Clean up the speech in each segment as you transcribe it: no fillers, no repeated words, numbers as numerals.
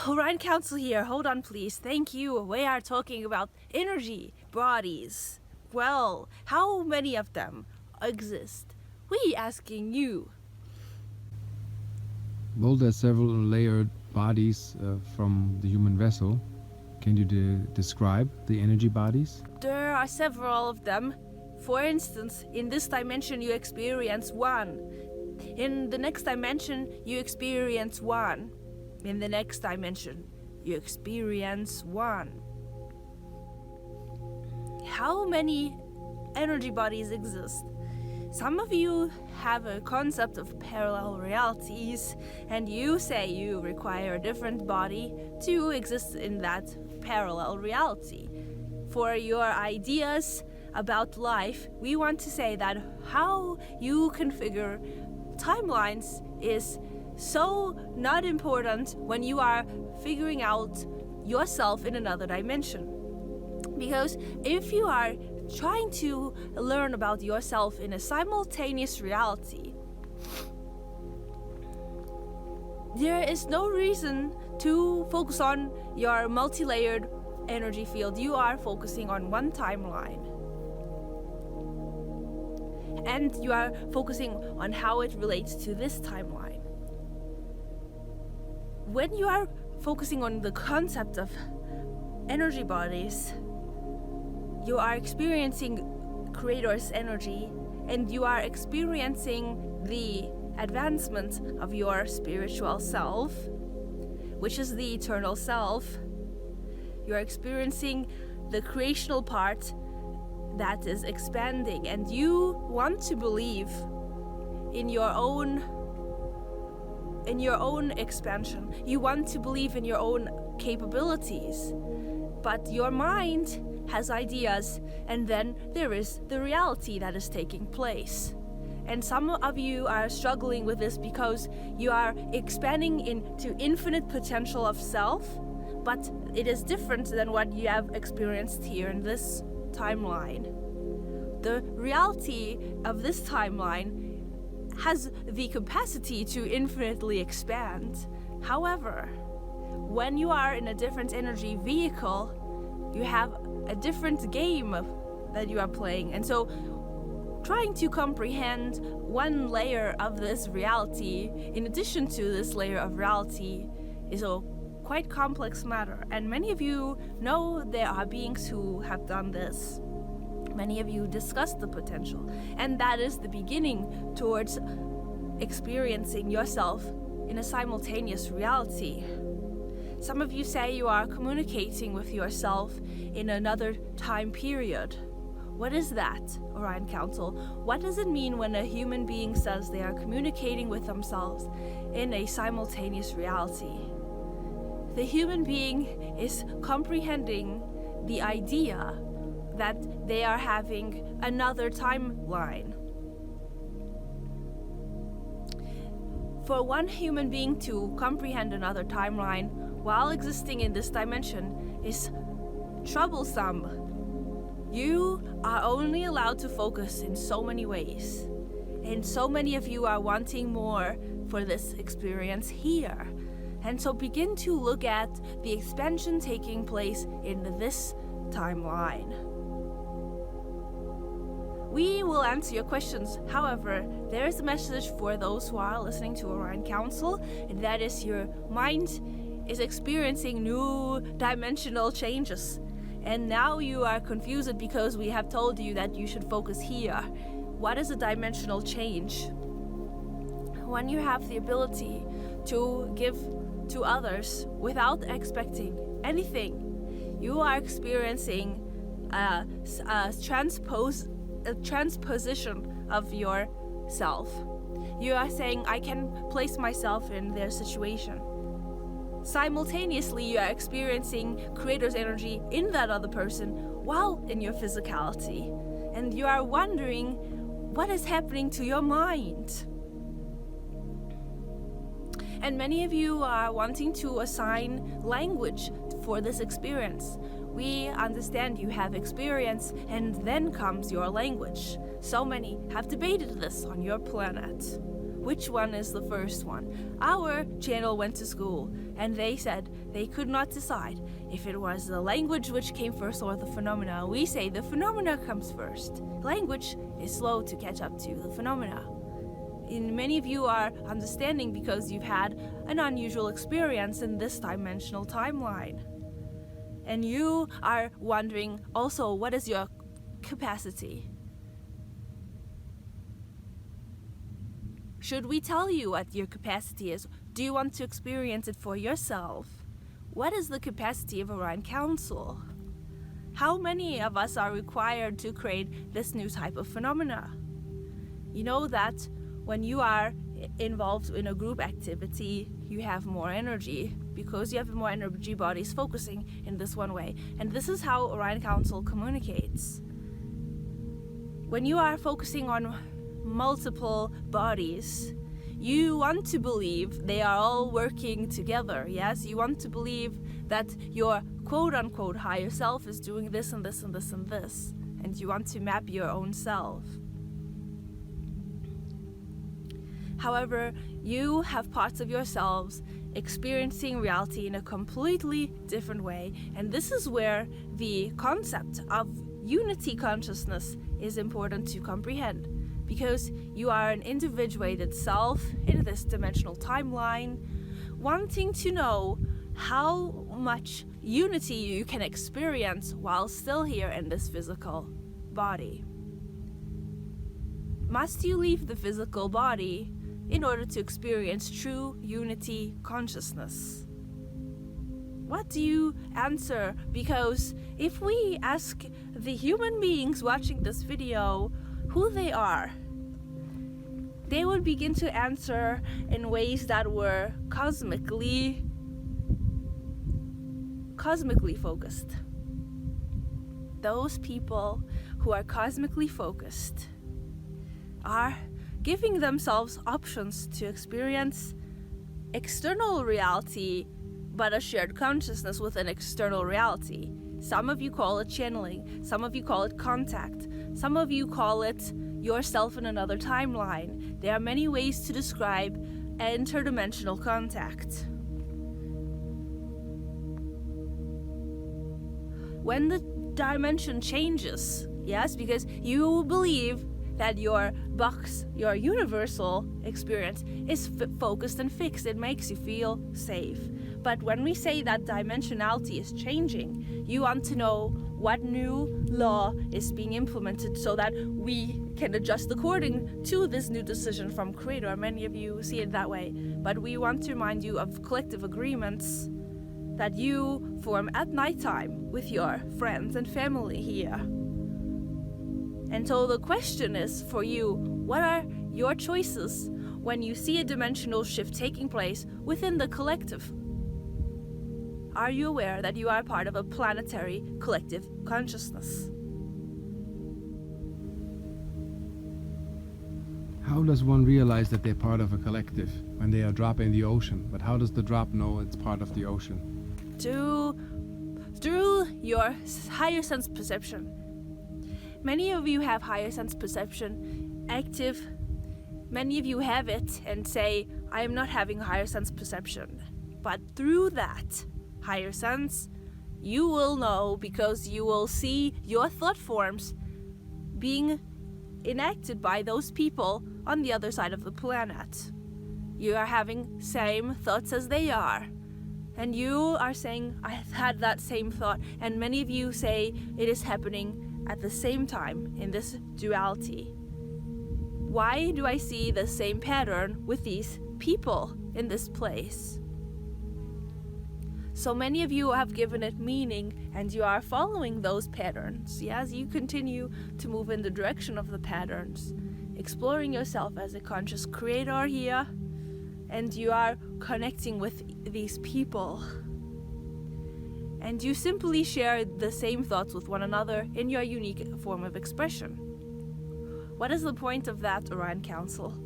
Orion Council here. Hold on, please. Thank you. We are talking about energy bodies. Well, how many of them exist? We asking you. Well, there's several layered bodies from the human vessel. Can you describe the energy bodies? There are several of them. For instance, in this dimension you experience one. In the next dimension you experience one. In the next dimension you experience one. How many energy bodies exist? Some of you have a concept of parallel realities, and you say you require a different body to exist in that parallel reality. For your ideas about life, we want to say that how you configure timelines is so not important when you are figuring out yourself in another dimension. Because if you are trying to learn about yourself in a simultaneous reality, there is no reason to focus on your multi-layered energy field. You are focusing on one timeline. And you are focusing on how it relates to this timeline. When you are focusing on the concept of energy bodies, you are experiencing Creator's energy, and you are experiencing the advancement of your spiritual self, which is the eternal self. You are experiencing the creational part that is expanding, and you want to believe in your own expansion. You want to believe in your own capabilities, but your mind has ideas, and then there is the reality that is taking place. And some of you are struggling with this because you are expanding into infinite potential of self, but it is different than what you have experienced here in this timeline. The reality of this timeline has the capacity to infinitely expand. However, when you are in a different energy vehicle, you have a different game that you are playing. And so trying to comprehend one layer of this reality in addition to this layer of reality is a quite complex matter. And many of you know there are beings who have done this. Many of you discussed the potential, and that is the beginning towards experiencing yourself in a simultaneous reality. Some of you say you are communicating with yourself in another time period. What is that, Orion Council? What does it mean when a human being says they are communicating with themselves in a simultaneous reality? The human being is comprehending the idea that they are having another timeline. For one human being to comprehend another timeline while existing in this dimension is troublesome. You are only allowed to focus in so many ways, and so many of you are wanting more for this experience here. And so begin to look at the expansion taking place in this timeline. We will answer your questions. However, there is a message for those who are listening to Orion Council, and that is your mind is experiencing new dimensional changes. And now you are confused because we have told you that you should focus here. What is a dimensional change? When you have the ability to give to others without expecting anything, you are experiencing a transposition of yourself. You are saying, I can place myself in their situation. Simultaneously, you are experiencing Creator's energy in that other person while in your physicality. And you are wondering what is happening to your mind. And many of you are wanting to assign language for this experience. We understand you have experience, and then comes your language. So many have debated this on your planet. which one is the first one. Our channel went to school, and they said they could not decide if it was the language which came first or the phenomena. We say the phenomena comes first. Language is slow to catch up to the phenomena. And many of you are understanding because you've had an unusual experience in this dimensional timeline. And you are wondering also, what is your capacity? Should we tell you what your capacity is? Do you want to experience it for yourself? What is the capacity of Orion Council? How many of us are required to create this new type of phenomena? You know that when you are involved in a group activity, you have more energy because you have more energy bodies focusing in this one way. And this is how Orion Council communicates. When you are focusing on multiple bodies, you want to believe they are all working together. Yes, you want to believe that your quote-unquote higher self is doing this and this and this and this, and you want to map your own self. However, you have parts of yourselves experiencing reality in a completely different way, and this is where the concept of unity consciousness is important to comprehend, because you are an individuated self in this dimensional timeline, wanting to know how much unity you can experience while still here in this physical body. Must you leave the physical body in order to experience true unity consciousness? What do you answer? Because if we ask the human beings watching this video who they are, they would begin to answer in ways that were cosmically focused. Those people who are cosmically focused are giving themselves options to experience external reality, but a shared consciousness with an external reality. Some of you call it channeling, some of you call it contact, some of you call it yourself in another timeline. There are many ways to describe interdimensional contact. When the dimension changes, yes, because you believe that your box, your universal experience is focused and fixed. It makes you feel safe. But when we say that dimensionality is changing, you want to know what new law is being implemented so that we can adjust according to this new decision from Creator. Many of you see it that way. But we want to remind you of collective agreements that you form at nighttime with your friends and family here. And so the question is for you, what are your choices when you see a dimensional shift taking place within the collective? Are you aware that you are part of a planetary collective consciousness? How does one realize that they're part of a collective when they are drop in the ocean? But how does the drop know it's part of the ocean? Through your higher sense perception. Many of you have higher sense perception active. Many of you have it and say, I am not having higher sense perception. But through that higher sense, you will know, because you will see your thought forms being enacted by those people on the other side of the planet. You are having same thoughts as they are. And you are saying, I have had that same thought. And many of you say it is happening at the same time in this duality. Why do I see the same pattern with these people in this place? So many of you have given it meaning and you are following those patterns. Yes, you continue to move in the direction of the patterns, exploring yourself as a conscious creator here, and you are connecting with these people. And you simply share the same thoughts with one another in your unique form of expression. What is the point of that, Orion Council?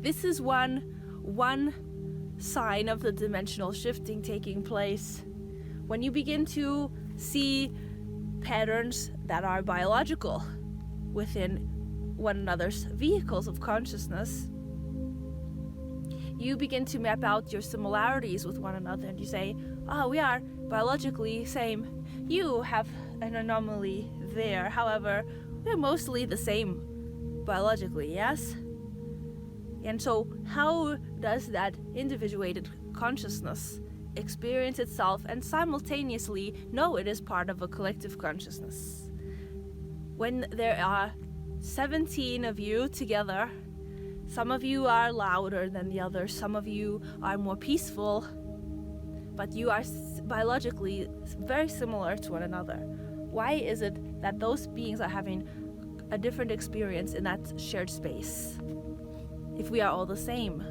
This is one sign of the dimensional shifting taking place. When you begin to see patterns that are biological within one another's vehicles of consciousness, you begin to map out your similarities with one another, and you say, we are biologically same. You have an anomaly there. However, we're mostly the same biologically, yes? And so how does that individuated consciousness experience itself and simultaneously know it is part of a collective consciousness? When there are 17 of you together, some of you are louder than the others, some of you are more peaceful, but you are biologically very similar to one another. Why is it that those beings are having a different experience in that shared space if we are all the same?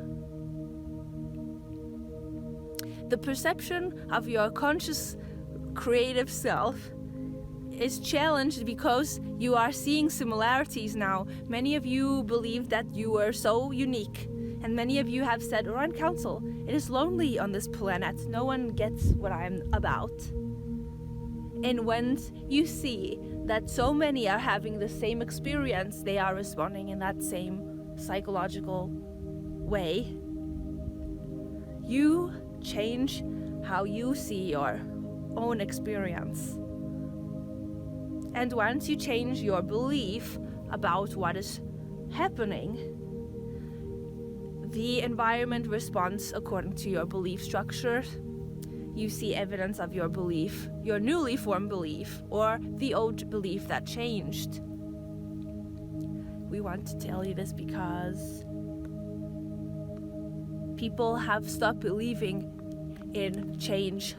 The perception of your conscious creative self is challenged because you are seeing similarities now. Many of you believe that you are so unique, and many of you have said, Orion Council, it is lonely on this planet. No one gets what I'm about. And when you see that so many are having the same experience, they are responding in that same psychological way, you change how you see your own experience. And once you change your belief about what is happening, the environment responds according to your belief structure. You see evidence of your belief, your newly formed belief, or the old belief that changed. We want to tell you this because people have stopped believing in change.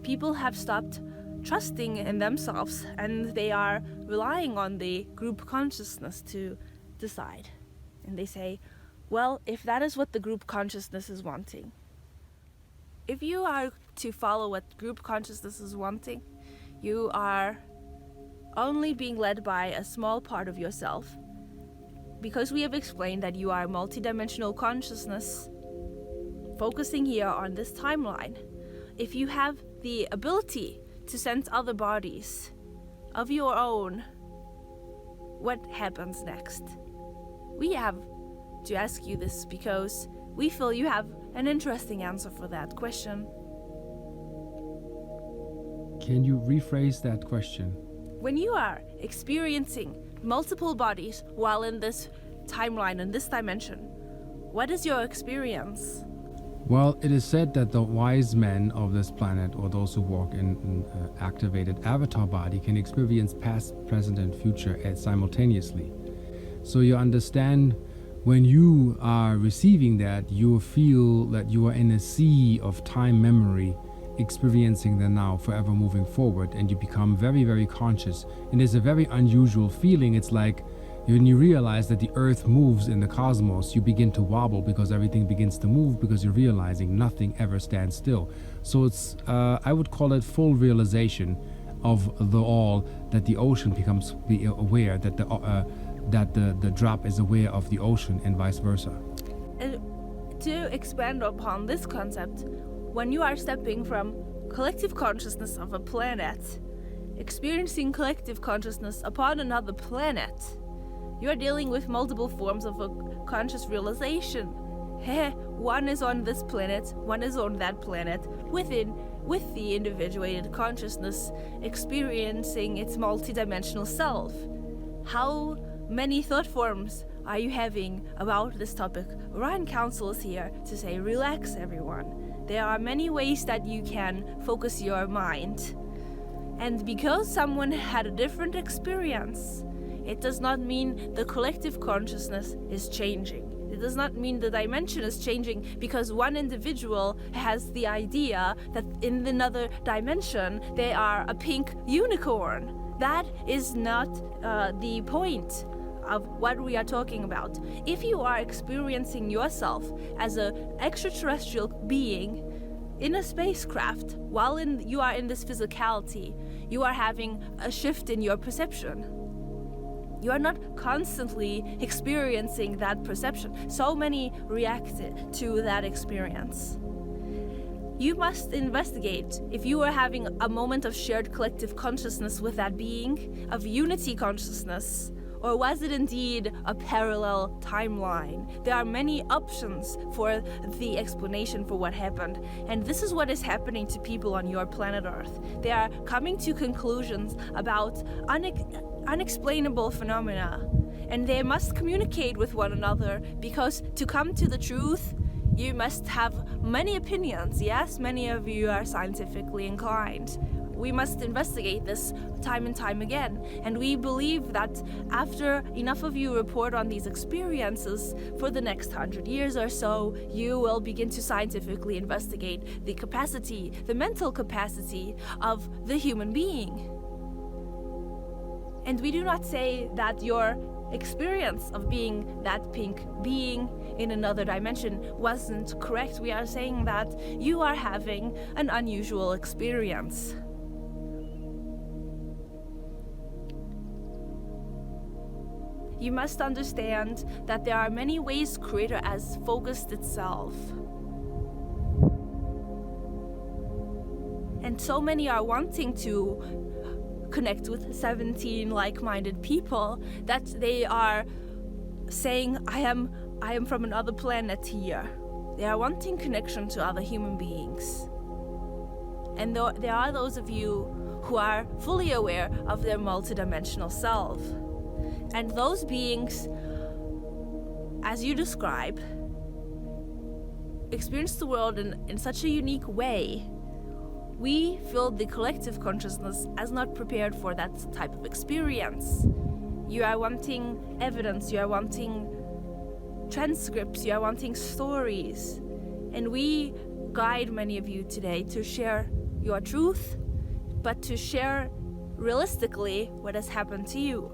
People have stopped trusting in themselves, and they are relying on the group consciousness to decide. And they say, well, if that is what the group consciousness is wanting, if you are to follow what group consciousness is wanting, you are only being led by a small part of yourself, because we have explained that you are multidimensional consciousness focusing here on this timeline. If you have the ability to sense other bodies of your own, what happens next? We have to ask you this because we feel you have an interesting answer for that question. Can you rephrase that question? When you are experiencing multiple bodies while in this timeline, in this dimension, what is your experience? Well, it is said that the wise men of this planet, or those who walk in an activated avatar body, can experience past, present, and future simultaneously. So you understand, when you are receiving that, you feel that you are in a sea of time memory, experiencing the now, forever moving forward, and you become very, very conscious. And it's a very unusual feeling. It's like when you realize that the earth moves in the cosmos, you begin to wobble because everything begins to move, because you're realizing nothing ever stands still. So it's, I would call it full realization of the all, that the ocean becomes aware, that the drop is aware of the ocean, and vice versa. And to expand upon this concept, when you are stepping from collective consciousness of a planet, experiencing collective consciousness upon another planet, you are dealing with multiple forms of a conscious realization. One is on this planet, one is on that planet, with the individuated consciousness experiencing its multidimensional self. How many thought forms are you having about this topic? Orion Council is here to say, relax everyone. There are many ways that you can focus your mind. And because someone had a different experience, it does not mean the collective consciousness is changing. It does not mean the dimension is changing because one individual has the idea that in another dimension they are a pink unicorn. That is not the point of what we are talking about. If you are experiencing yourself as an extraterrestrial being in a spacecraft while you are in this physicality, you are having a shift in your perception. You are not constantly experiencing that perception. So many react to that experience. You must investigate if you are having a moment of shared collective consciousness with that being, of unity consciousness, Or was it indeed a parallel timeline? There are many options for the explanation for what happened, and this is what is happening to people on your planet Earth. They are coming to conclusions about unexplainable phenomena, and they must communicate with one another, because to come to the truth, you must have many opinions. Yes, many of you are scientifically inclined. We must investigate this time and time again. And we believe that after enough of you report on these experiences for the next 100 years or so, you will begin to scientifically investigate the capacity, the mental capacity of the human being. And we do not say that your experience of being that pink being in another dimension wasn't correct. We are saying that you are having an unusual experience. You must understand that there are many ways Creator has focused itself. And so many are wanting to connect with 17 like-minded people that they are saying, I am from another planet here. They are wanting connection to other human beings. And there are those of you who are fully aware of their multidimensional self. And those beings, as you describe, experience the world in such a unique way. We feel the collective consciousness as not prepared for that type of experience. You are wanting evidence, you are wanting transcripts, you are wanting stories. And we guide many of you today to share your truth, but to share realistically what has happened to you.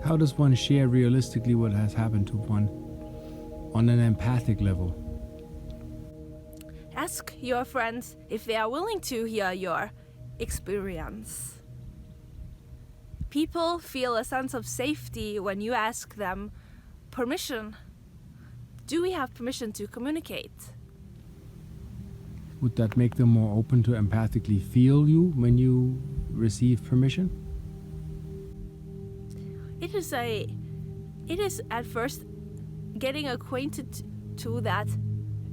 How does one share realistically what has happened to one on an empathic level? Ask your friends if they are willing to hear your experience. People feel a sense of safety when you ask them permission. Do we have permission to communicate? Would that make them more open to empathically feel you when you receive permission? It is at first getting acquainted to that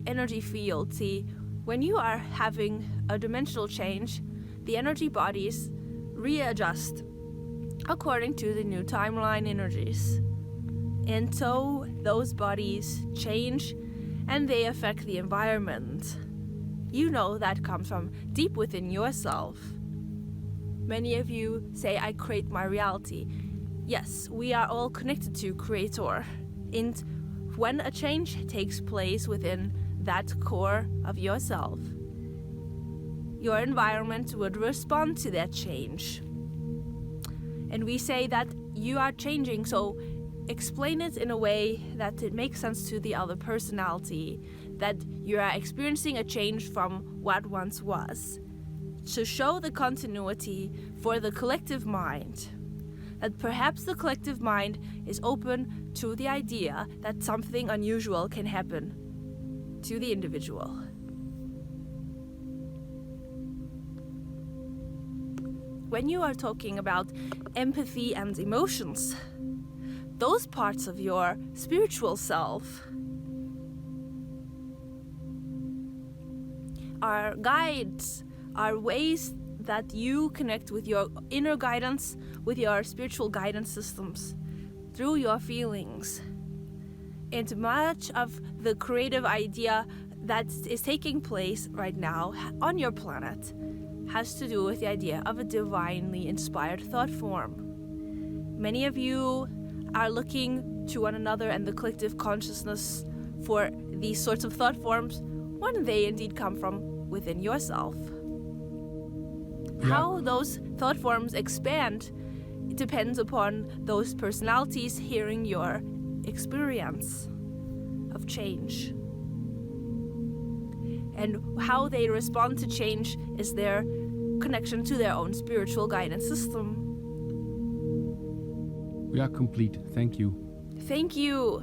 energy field. See, when you are having a dimensional change, the energy bodies readjust according to the new timeline energies. And so those bodies change and they affect the environment. You know that comes from deep within yourself. Many of you say, I create my reality. Yes, we are all connected to Creator. And when a change takes place within that core of yourself, your environment would respond to that change. And we say that you are changing, so explain it in a way that it makes sense to the other personality, that you are experiencing a change from what once was, to show the continuity for the collective mind. That perhaps the collective mind is open to the idea that something unusual can happen to the individual. When you are talking about empathy and emotions, those parts of your spiritual self are guides, are ways that you connect with your inner guidance, with your spiritual guidance systems, through your feelings. And much of the creative idea that is taking place right now on your planet has to do with the idea of a divinely inspired thought form. Many of you are looking to one another and the collective consciousness for these sorts of thought forms when they indeed come from within yourself. How those thought forms expand depends upon those personalities hearing your experience of change. And how they respond to change is their connection to their own spiritual guidance system. We are complete. Thank you. Thank you.